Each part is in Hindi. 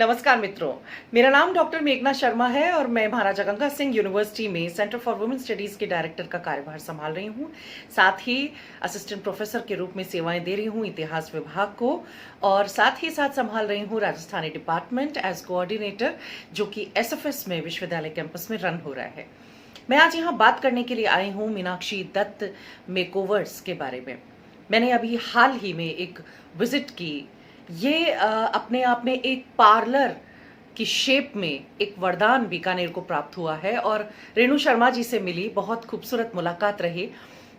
नमस्कार मित्रों, मेरा नाम डॉक्टर मेघना शर्मा है और मैं महाराजा गंगा सिंह यूनिवर्सिटी में सेंटर फॉर वुमेन स्टडीज के डायरेक्टर का कार्यभार संभाल रही हूँ। साथ ही असिस्टेंट प्रोफेसर के रूप में सेवाएं दे रही हूँ इतिहास विभाग को, और साथ ही साथ संभाल रही हूँ राजस्थानी डिपार्टमेंट एज कोऑर्डिनेटर, जो कि एसएफएस में विश्वविद्यालय कैंपस में रन हो रहा है। मैं आज यहाँ बात करने के लिए आई हूँ मीनाक्षी दत्त मेकओवर्स के बारे में। मैंने अभी हाल ही में एक विजिट की। ये अपने आप में एक पार्लर की शेप में एक वरदान बीकानेर को प्राप्त हुआ है, और रेणु शर्मा जी से मिली, बहुत खूबसूरत मुलाकात रही।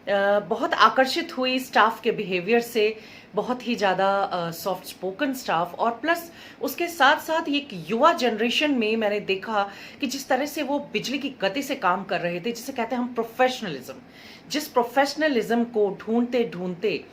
बहुत आकर्षित हुई स्टाफ के बिहेवियर से, बहुत ही ज़्यादा सॉफ्ट स्पोकन स्टाफ, और प्लस उसके साथ साथ एक युवा जनरेशन में मैंने देखा कि जिस तरह से वो बिजली की गति से काम कर रहे थे, जिसे कहते हैं हम प्रोफेशनलिज्म। जिस प्रोफेशनलिज्म को ढूंढते ढूंढते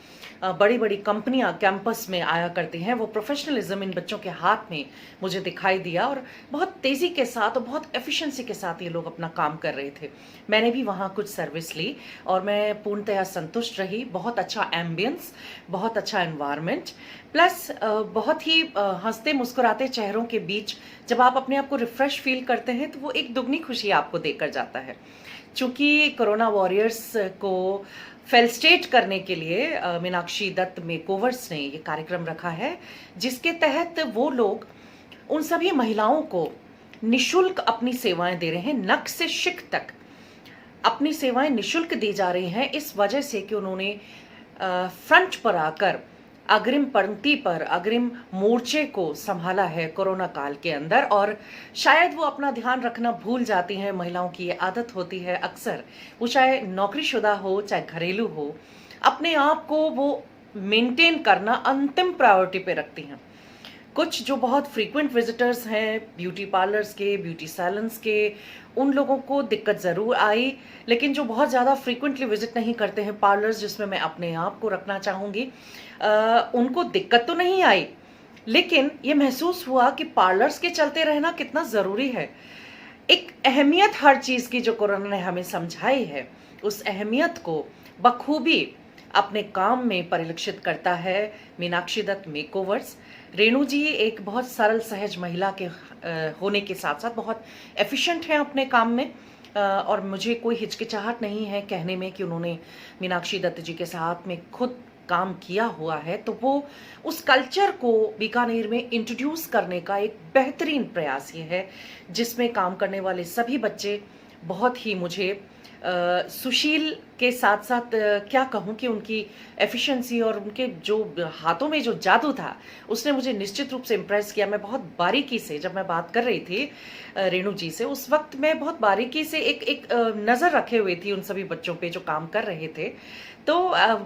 बड़ी बड़ी कंपनियां कैंपस में आया करती हैं, वो प्रोफेशनलिज्म इन बच्चों के हाथ में मुझे दिखाई दिया, और बहुत तेज़ी के साथ और बहुत एफिशिएंसी के साथ ये लोग अपना काम कर रहे थे। मैंने भी वहाँ कुछ सर्विस ली और मैं पूर्णतया संतुष्ट रही। बहुत अच्छा एम्बियंस, बहुत अच्छा एनवायरनमेंट, प्लस बहुत ही हंसते मुस्कुराते चेहरों के बीच जब आप अपने आप को रिफ्रेश फील करते हैं तो वो एक दुगनी खुशी आपको देकर जाता है। चूँकि कोरोना वॉरियर्स को फेलिसिटेट करने के लिए मीनाक्षी दत्त मेकओवर्स ने ये कार्यक्रम रखा है, जिसके तहत वो लोग उन सभी महिलाओं को निशुल्क अपनी सेवाएं दे रहे हैं। नख से शिक तक अपनी सेवाएं निशुल्क दी जा रही हैं, इस वजह से कि उन्होंने फ्रंट पर आकर अग्रिम पंक्ति पर अग्रिम मोर्चे को संभाला है कोरोना काल के अंदर। और शायद वो अपना ध्यान रखना भूल जाती हैं। महिलाओं की ये आदत होती है अक्सर, वो चाहे नौकरीशुदा हो चाहे घरेलू हो, अपने आप को वो मेंटेन करना अंतिम प्रायोरिटी पे रखती हैं। कुछ जो बहुत फ्रीक्वेंट विजिटर्स हैं ब्यूटी पार्लर्स के, ब्यूटी सैलून्स के, उन लोगों को दिक्कत ज़रूर आई, लेकिन जो बहुत ज़्यादा फ्रीक्वेंटली विजिट नहीं करते हैं पार्लर्स, जिसमें मैं अपने आप को रखना चाहूँगी, उनको दिक्कत तो नहीं आई, लेकिन ये महसूस हुआ कि पार्लर्स के चलते रहना कितना ज़रूरी है। एक अहमियत हर चीज़ की जो कोरोना ने हमें समझाई है, उस अहमियत को बखूबी अपने काम में परिलक्षित करता है मीनाक्षी दत्त मेकओवर्स। रेणु जी एक बहुत सरल सहज महिला के होने के साथ साथ बहुत एफिशिएंट हैं अपने काम में, और मुझे कोई हिचकिचाहट नहीं है कहने में कि उन्होंने मीनाक्षी दत्त जी के साथ में खुद काम किया हुआ है। तो वो उस कल्चर को बीकानेर में इंट्रोड्यूस करने का एक बेहतरीन प्रयास ये है, जिसमें काम करने वाले सभी बच्चे बहुत ही मुझे सुशील के साथ साथ क्या कहूँ कि उनकी एफिशिएंसी और उनके जो हाथों में जो जादू था, उसने मुझे निश्चित रूप से इम्प्रेस किया। मैं बहुत बारीकी से, जब मैं बात कर रही थी रेणु जी से, उस वक्त मैं बहुत बारीकी से एक नज़र रखे हुए थी उन सभी बच्चों पे जो काम कर रहे थे। तो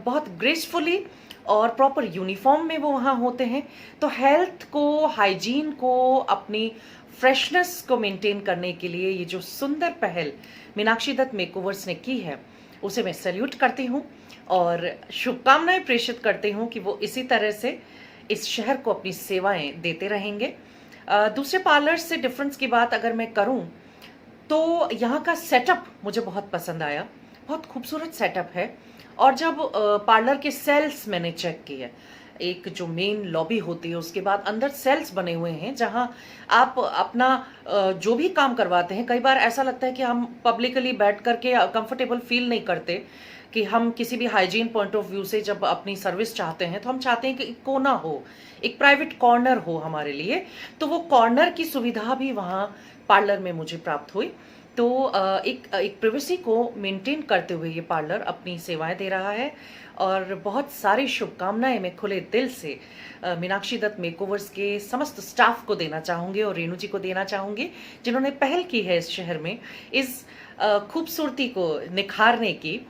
बहुत ग्रेसफुली और प्रॉपर यूनिफॉर्म में वो वहाँ होते हैं। तो हेल्थ को, हाइजीन को, अपनी फ्रेशनेस को मेंटेन करने के लिए ये जो सुंदर पहल मीनाक्षी दत्त मेकओवर्स ने की है, उसे मैं सैल्यूट करती हूँ और शुभकामनाएं प्रेषित करती हूँ कि वो इसी तरह से इस शहर को अपनी सेवाएं देते रहेंगे। दूसरे पार्लर्स से डिफरेंस की बात अगर मैं करूँ तो यहाँ का सेटअप मुझे बहुत पसंद आया। बहुत खूबसूरत सेटअप है। और जब पार्लर के सेल्स मैंने चेक किए, एक जो मेन लॉबी होती है उसके बाद अंदर सेल्स बने हुए हैं जहां आप अपना जो भी काम करवाते हैं, कई बार ऐसा लगता है कि हम पब्लिकली बैठ करके कंफर्टेबल फील नहीं करते कि हम किसी भी हाइजीन पॉइंट ऑफ व्यू से जब अपनी सर्विस चाहते हैं तो हम चाहते हैं कि एक कोना हो, एक प्राइवेट कॉर्नर हो हमारे लिए। तो वो कॉर्नर की सुविधा भी वहाँ पार्लर में मुझे प्राप्त हुई। तो एक प्राइवेसी को मेंटेन करते हुए ये पार्लर अपनी सेवाएं दे रहा है, और बहुत सारी शुभकामनाएं मैं खुले दिल से मीनाक्षी दत्त मेकओवर्स के समस्त स्टाफ को देना चाहूँगी और रेणु जी को देना चाहूँगी, जिन्होंने पहल की है इस शहर में इस खूबसूरती को निखारने की।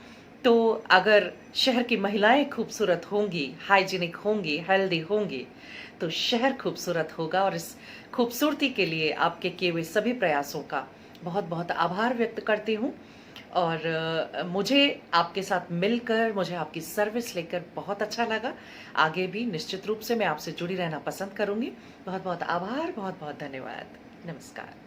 तो अगर शहर की महिलाएं खूबसूरत होंगी, हाइजीनिक होंगी, हेल्दी होंगी, तो शहर खूबसूरत होगा। और इस खूबसूरती के लिए आपके किए हुए सभी प्रयासों का बहुत बहुत आभार व्यक्त करती हूँ। और मुझे आपके साथ मिलकर, मुझे आपकी सर्विस लेकर बहुत अच्छा लगा। आगे भी निश्चित रूप से मैं आपसे जुड़ी रहना पसंद करूँगी। बहुत बहुत आभार, बहुत बहुत धन्यवाद। नमस्कार।